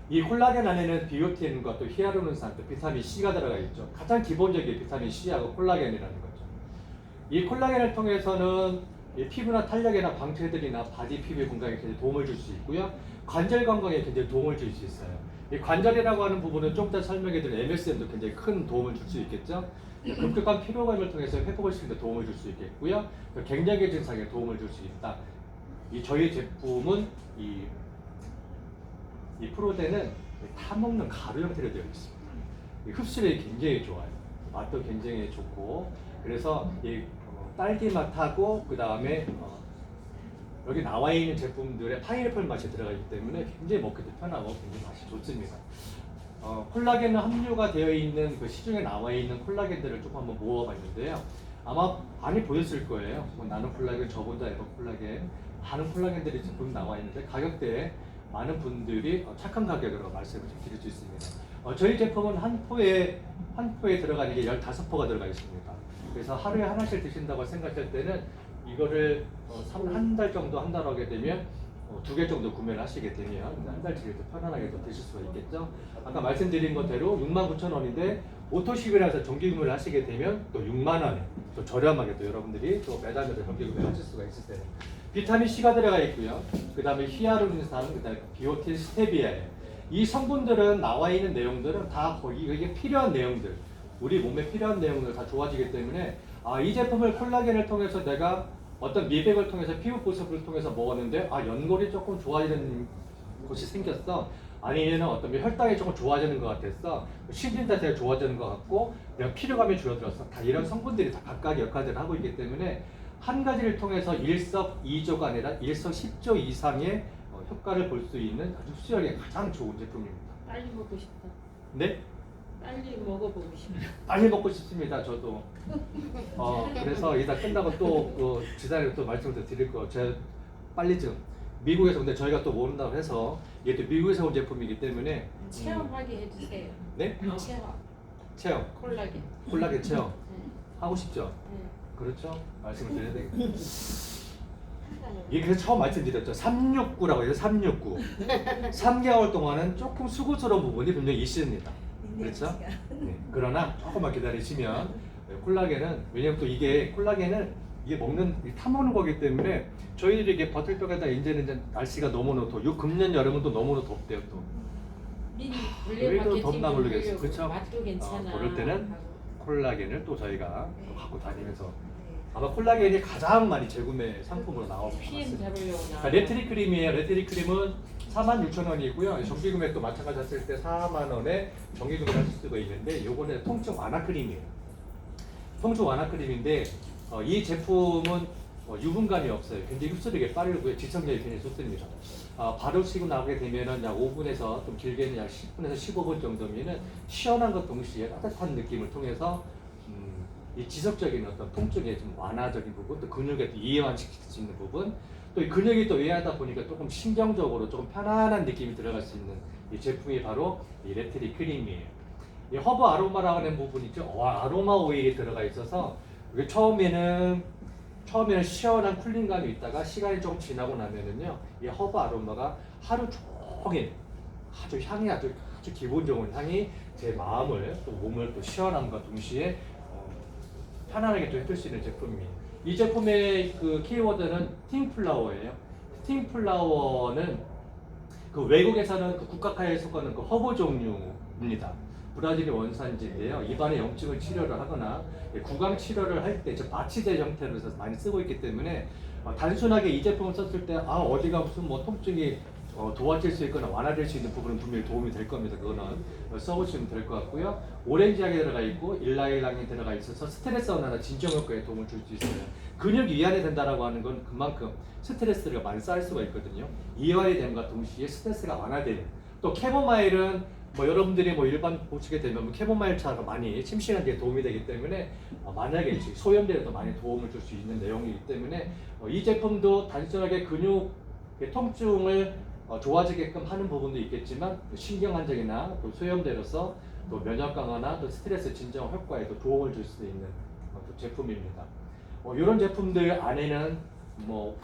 이 콜라겐 안에는 비오틴과 또 히알루론산, 또 비타민 C가 들어가 있죠. 가장 기본적인 비타민 C하고 콜라겐이라는 거죠. 이 콜라겐을 통해서는 이 피부나 탄력이나 광채들이나 바디 피부 건강에 굉장히 도움을 줄 수 있고요. 관절 건강에 굉장히 도움을 줄 수 있어요. 이 관절이라고 하는 부분은 좀 이따 설명해드린 MSM도 굉장히 큰 도움을 줄 수 있겠죠. 급격한 피로감을 통해서 회복을 시키는 데 도움을 줄 수 있겠고요. 갱년기 증상에 도움을 줄 수 있다. 이 저희 제품은 이 프로덴은 타먹는 가루 형태로 되어 있습니다. 이 흡수력이 굉장히 좋아요. 맛도 굉장히 좋고 그래서 이 딸기 맛하고 그 다음에 여기 나와 있는 제품들의 파인애플 맛이 들어가기 때문에 굉장히 먹기도 편하고 굉장히 맛이 좋습니다. 콜라겐은 함유가 되어 있는 그 시중에 나와 있는 콜라겐들을 조금 한번 모아봤는데요. 아마 많이 보였을 거예요. 뭐 나는 콜라겐, 저보다 에버 콜라겐, 많은 콜라겐들이 제품 나와 있는데 가격대에 많은 분들이 착한 가격으로 말씀을 좀 드릴 수 있습니다. 저희 제품은 한 포에 들어가는 게 15포가 들어가 있습니다. 그래서 하루에 하나씩 드신다고 생각할 때는 이거를 한 달 정도 한다고 하게 되면 2개 정도 구매를 하시게 되면 한 달치를 편안하게 또 드실 수가 있겠죠. 아까 말씀드린 것대로 69,000원인데 오토십이라서 정기 구매를 하시게 되면 또 6만 원에 또 저렴하게 또 여러분들이 또 매달면서 정기 구매를 하실 수가 있을 때는 비타민 C가 들어가 있고요. 그 다음에 히알루론산, 그 다음에 비오틴, 스테비아예요. 이 성분들은 나와 있는 내용들은 다 거기 이게 필요한 내용들, 우리 몸에 필요한 내용들 다 좋아지기 때문에 이 제품을 콜라겐을 통해서 내가 어떤 미백을 통해서 피부 보습을 통해서 먹었는데 연골이 조금 좋아지는 곳이 생겼어. 아니면 어떤 혈당이 조금 좋아지는 것 같았어. 신진대사가 좋아지는 것 같고 내가 피로감이 줄어들었어. 다 이런 성분들이 다 각각의 역할들을 하고 있기 때문에 한 가지를 통해서 일석이조가 아니라 일석십조 이상의 효과를 볼 수 있는 아주 흡수력이 가장 좋은 제품입니다. 빨리 먹고 싶다. 네? 빨리 먹어보고 싶다. 빨리 먹고 싶습니다. 저도. 그래서 이따 끝나고 또 지사를 또 말씀을 드릴 거. 제가 빨리 좀 미국에서 근데 저희가 또 모른다고 해서 이게 또 미국에서 온 제품이기 때문에 체험하게 해주세요. 네? 체험. 콜라겐 체험 네. 하고 싶죠. 네. 그렇죠. 말씀을 드려야 되겠네요. 이게 그래서 처음 말씀드렸죠. 369라고 해서 369. 3개월 동안은 조금 수고스러운 부분이 분명히 있습니다. 그렇죠? 네. 그러나 조금만 기다리시면 콜라겐은 왜냐면 또 이게 콜라겐은 이게 타먹는 거기 때문에 저희들이 이게 버틀뼈에다 이제는 날씨가 너무너무 요 금년 여름은 또 너무너무 덥대요 또. 여기도 덥나 모르겠어요. 그렇죠? 맛도 괜찮아. 그럴 때는 콜라겐을 또 저희가 또 갖고 다니면서 아마 콜라겐이 가장 많이 재구매 상품으로 나오고 PM 있습니다. 잡으려고 나. 레트리 크림이에요. 레트리 크림은 46,000원이고요. 정기 구매도 마찬가지 했을 때 4만 원에 정기 구매를 하실 수가 있는데 요거는 통증 완화 크림이에요. 통증 완화 크림인데 이 제품은 유분감이 없어요. 굉장히 흡수력이 빠르고요. 지속력이 굉장히 좋습니다. 바르시고 나오게 되면은 약 5분에서 좀 길게는 약 10분에서 15분 정도면은 시원한 것 동시에 따뜻한 느낌을 통해서 이 지속적인 어떤 통증의 좀 완화적인 부분, 또 근육에 이완시킬 수 있는 부분, 또 이 근육이 또 이완하다 보니까 조금 신경적으로 조금 편안한 느낌이 들어갈 수 있는 이 제품이 바로 이 레트리 크림이에요. 이 허브 아로마라고 하는 부분이 있죠. 아로마 오일이 들어가 있어서 이게 처음에는 시원한 쿨링감이 있다가 시간이 조금 지나고 나면은요, 이 허브 아로마가 하루 종일 아주 기본적인 향이 제 마음을 또 몸을 또 시원함과 동시에 편안하게 좀 해줄 수 있는 제품이에요. 이 제품의 그 키워드는 팅플라워예요. 팅플라워는 그 외국에서는 그 국가카에 속하는 그 허브 종류입니다. 브라질의 원산지인데요. 입안의 염증을 치료를 하거나 구강 치료를 할 때 마취제 형태로 해서 많이 쓰고 있기 때문에 단순하게 이 제품을 썼을 때 어디가 무슨 뭐 통증이 도와줄 수 있거나 완화될 수 있는 부분은 분명히 도움이 될 겁니다. 그거는 써보시면 될 것 같고요. 오렌지향이 들어가 있고 일라일랑이 들어가 있어서 스트레스 완화나 진정 효과에 도움을 줄 수 있어요. 근육 이완이 된다라고 하는 건 그만큼 스트레스가 많이 쌓일 수가 있거든요. 이완이 됨과 동시에 스트레스가 완화되는. 또 캐모마일은 뭐 여러분들이 뭐 일반 보시게 되면 뭐 캐모마일 차가 많이 심신한 데 도움이 되기 때문에 만약에 소염되에도 많이 도움을 줄 수 있는 내용이기 때문에 이 제품도 단순하게 근육의 통증을 좋아지게끔 하는 부분도 있겠지만 신경 안정이나 또 소염제로서 또 면역 강화나 또 스트레스 진정 효과에도 도움을 줄 수 있는 또 제품입니다. 이런 제품들 안에는 뭐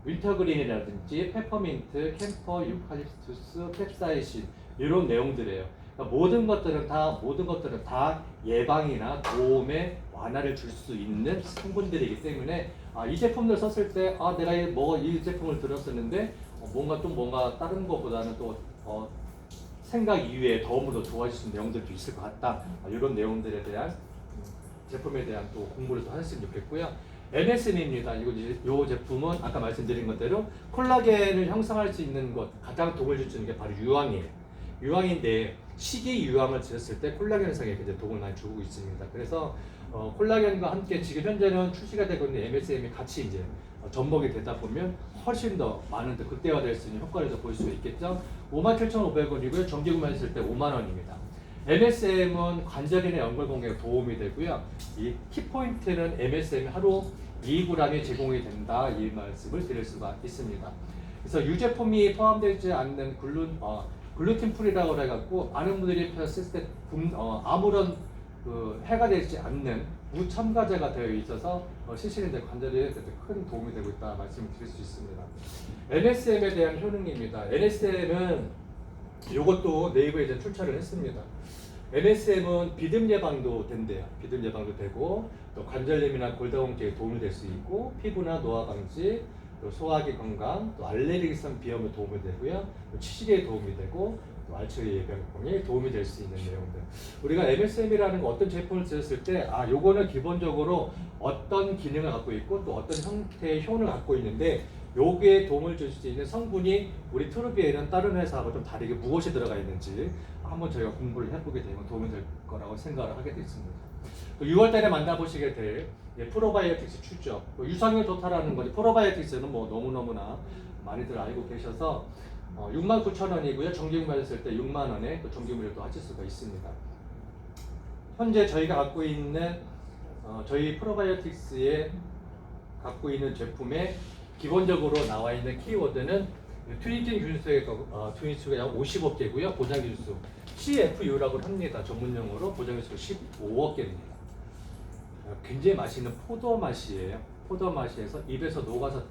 윈터그린이라든지 페퍼민트, 캠퍼, 유칼립투스, 캡사이신 이런 내용들이에요. 그러니까 모든 것들은 다 예방이나 도움에 완화를 줄 수 있는 성분들이기 때문에 이 제품들 썼을 때 내가 이 제품을 들었었는데 뭔가 다른 것보다는 또 생각 이외에 도움으로 좋아질 수 있는 내용들도 있을 것 같다. 이런 내용들에 대한 제품에 대한 또 공부를 또 하셨으면 좋겠고요. MSM입니다. 이 제품은 아까 말씀드린 것대로 콜라겐을 형성할 수 있는 것 가장 도움을 줄 수 있는 게 바로 유황이에요. 유황인데 식이 유황을 지었을 때 콜라겐 형성에 굉장히 도움을 많이 주고 있습니다. 그래서 콜라겐과 함께 지금 현재는 출시가 되고 있는 MSM이 같이 이제 접목이 되다 보면 훨씬 더 많은 더 극대화될 수 있는 효과를 더 볼 수 있겠죠. 57,500원이고요. 정기 구매했을 때 5만 원입니다. MSM은 관절이나 연골 공격에 도움이 되고요. 이 키포인트는 MSM이 하루 2g이 제공이 된다 이 말씀을 드릴 수가 있습니다. 그래서 유제품이 포함되지 않는 글루틴 프리라고 해갖고 많은 분들이 썼을 때 아무런 해가 되지 않는 무첨가제가 되어 있어서 시신인데 관절에 큰 도움이 되고 있다 말씀을 드릴 수 있습니다. NSM에 대한 효능입니다. NSM은 이것도 네이버에 이제 출처를 했습니다. NSM은 비듬 예방도 된대요. 비듬 예방도 되고 또 관절염이나 골다공증에 도움이 될 수 있고 피부나 노화 방지, 또 소화기 건강, 또 알레르기성 비염에 도움이 되고요. 또 치질에 도움이 되고 또 알츠하이머 예방에 도움이 될 수 있는 내용들. 우리가 MSM이라는 어떤 제품을 쓰였을 때 요거는 기본적으로 어떤 기능을 갖고 있고 또 어떤 형태의 효능을 갖고 있는데 요게 도움을 줄 수 있는 성분이 우리 트루비에는 다른 회사하고 좀 다르게 무엇이 들어가 있는지 한번 저희가 공부를 해보게 되면 도움이 될 거라고 생각을 하게 됐습니다. 6월달에 만나보시게 될 프로바이오틱스 추적, 유산균 좋다라는 거지. 프로바이오틱스는 뭐 너무너무나 많이들 알고 계셔서 69,000원이고요. 정기 구매했을 때 6만 원에 또 정기 무료도 하실 수가 있습니다. 현재 저희가 갖고 있는 저희 프로바이오틱스에 갖고 있는 제품에 기본적으로 나와 있는 키워드는 트윈팅 균수가 약 50억 개고요. 보장 균수 CFU라고 합니다. 전문용어로 보장 균수가 15억 개입니다. 굉장히 맛있는 포도 맛이에요. 포도 맛이에서 입에서 녹아서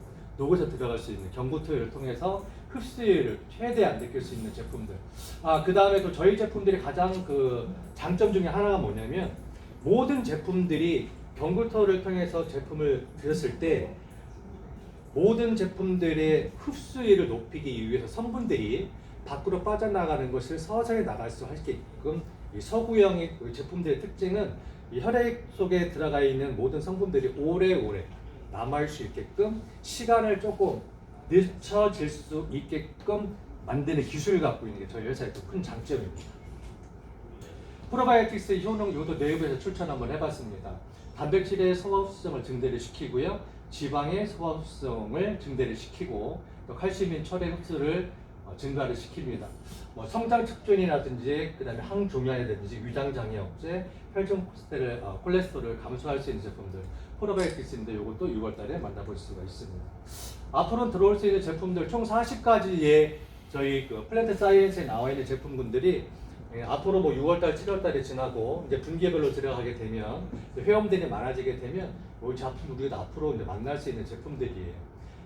들어갈 수 있는 경구토를 통해서 흡수율을 최대한 느낄 수 있는 제품들. 그 다음에 또 저희 제품들이 가장 그 장점 중에 하나가 뭐냐면 모든 제품들이 경구토를 통해서 제품을 드셨을 때 모든 제품들의 흡수율을 높이기 위해서 성분들이 밖으로 빠져나가는 것을 서서히 나갈 수 있게끔 이 서구형 제품들의 특징은 이 혈액 속에 들어가 있는 모든 성분들이 오래오래 남아있을 수 있게끔 시간을 조금 늦춰질 수 있게끔 만드는 기술을 갖고 있는 게 저희 회사의 큰 장점입니다. 프로바이오틱스 효능 이것도 네이버에서 추천 한번 해봤습니다. 단백질의 소화 흡수성을 증대를 시키고요. 지방의 소화 흡수성을 증대를 시키고 또 칼슘인 철의 흡수를 증가를 시킵니다. 뭐 성장 촉진이라든지 그다음에 항종양이라든지 위장 장애 억제, 혈중 콜레스테롤을 감소할 수 있는 제품들 프로바이오틱스인데 이것도 6월달에 만나볼 수가 있습니다. 앞으로 들어올 수 있는 제품들 총 40가지의 저희 플랜트 사이언스에 나와 있는 제품군들이 앞으로 뭐 6월달, 7월달이 지나고 이제 분기별로 들어가게 되면 회원들이 많아지게 되면 이 제품 우리가 앞으로 이제 만날 수 있는 제품들이에요.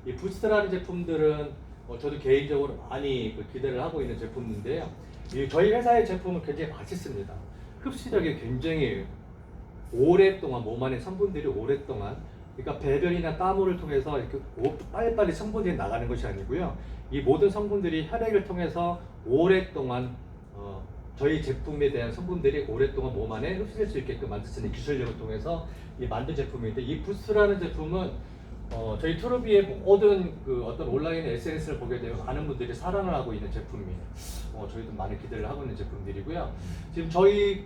이 부스트라는 제품들은 저도 개인적으로 많이 기대를 하고 있는 제품인데요. 저희 회사의 제품은 굉장히 맛있습니다. 흡수력이 굉장히 오랫동안 몸 안에 성분들이 오랫동안 그러니까 배변이나 땀을 통해서 이렇게 빨리빨리 성분들이 나가는 것이 아니고요. 이 모든 성분들이 혈액을 통해서 오랫동안 저희 제품에 대한 성분들이 오랫동안 몸 안에 흡수될 수 있게끔 만들 수 있는 기술력을 통해서 만든 제품인데 이 부스라는 제품은 저희 트루비의 모든 어떤 온라인 SNS를 보게 되면 많은 분들이 사랑을 하고 있는 제품이에요. 저희도 많은 기대를 하고 있는 제품들이고요. 지금 저희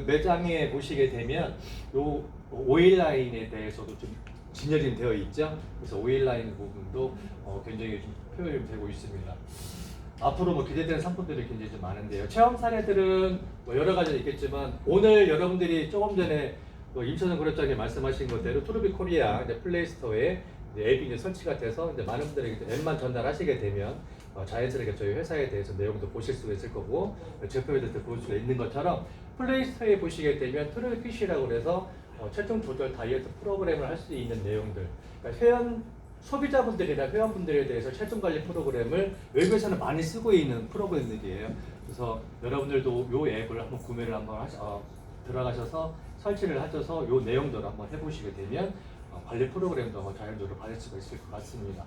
매장에 보시게 되면 요 오일 라인에 대해서도 좀 진열이 되어 있죠. 그래서 오일 라인 부분도 굉장히 좀 표현이 되고 있습니다. 앞으로 뭐 기대되는 상품들이 굉장히 좀 많은데요. 체험 사례들은 뭐 여러 가지 있겠지만 오늘 여러분들이 조금 전에 뭐 임천영 그룹장님 말씀하신 것대로 투르비 코리아 이제 플레이스토어에 이제 앱이 이제 설치가 돼서 이제 많은 분들에게 앱만 전달하시게 되면 자연스럽게 저희 회사에 대해서 내용도 보실 수가 있을 거고 제품에 대해서 볼 수가 있는 것처럼 플레이스토어에 보시게 되면 투르비 PC라고 그래서 체중 조절 다이어트 프로그램을 할 수 있는 내용들, 그러니까 회원 소비자분들이나 회원분들에 대해서 체중 관리 프로그램을 외국에서는 많이 쓰고 있는 프로그램들이에요. 그래서 여러분들도 이 앱을 한번 구매를 한번 들어가셔서 설치를 하셔서 이 내용들을 한번 해보시게 되면 관리 프로그램도 자연적으로 받을 수가 있을 것 같습니다.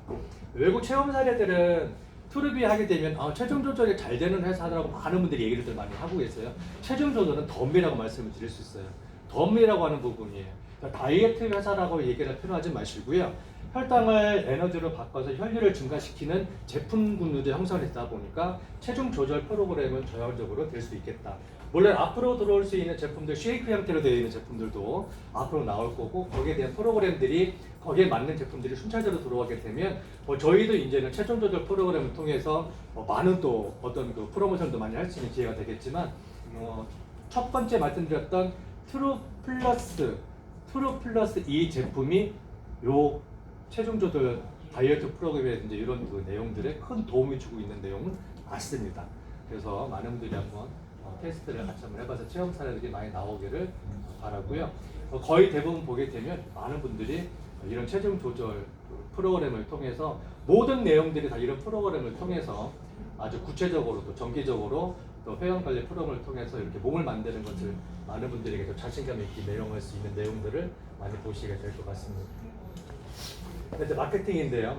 외국 체험 사례들은 투르비 하게 되면 체중 조절이 잘 되는 회사라고 많은 분들이 얘기를 많이 하고 계세요. 체중 조절은 덤이라고 말씀을 드릴 수 있어요. 덤이라고 하는 부분이에요. 그러니까 다이어트 회사라고 얘기를 필요하지 마시고요. 혈당을 에너지로 바꿔서 혈류를 증가시키는 제품군들이 형성되다 보니까 체중 조절 프로그램은 저열적으로 될 수 있겠다. 물론 앞으로 들어올 수 있는 제품들, 쉐이크 형태로 되어 있는 제품들도 앞으로 나올 거고 거기에 대한 프로그램들이 거기에 맞는 제품들이 순차적으로 들어가게 되면 저희도 이제는 체중 조절 프로그램을 통해서 많은 또 어떤 그 프로모션도 많이 할 수 있는 기회가 되겠지만 첫 번째 말씀드렸던 트루 플러스 이 제품이 요 체중 조절 다이어트 프로그램에 이제 이런 그 내용들에 큰 도움을 주고 있는 내용은 맞습니다. 그래서 많은 분들이 한번 테스트를 같이 한번 해봐서 체험 사례들이 많이 나오기를 바라고요. 거의 대부분 보게 되면 많은 분들이 이런 체중 조절 프로그램을 통해서 모든 내용들이 다 이런 프로그램을 통해서 아주 구체적으로 또 정기적으로 또 회원 관리 프로그램을 통해서 이렇게 몸을 만드는 것을 많은 분들에게 좀 자신감 있게 내용할 수 있는 내용들을 많이 보시게 될 것 같습니다. 이제 마케팅인데요.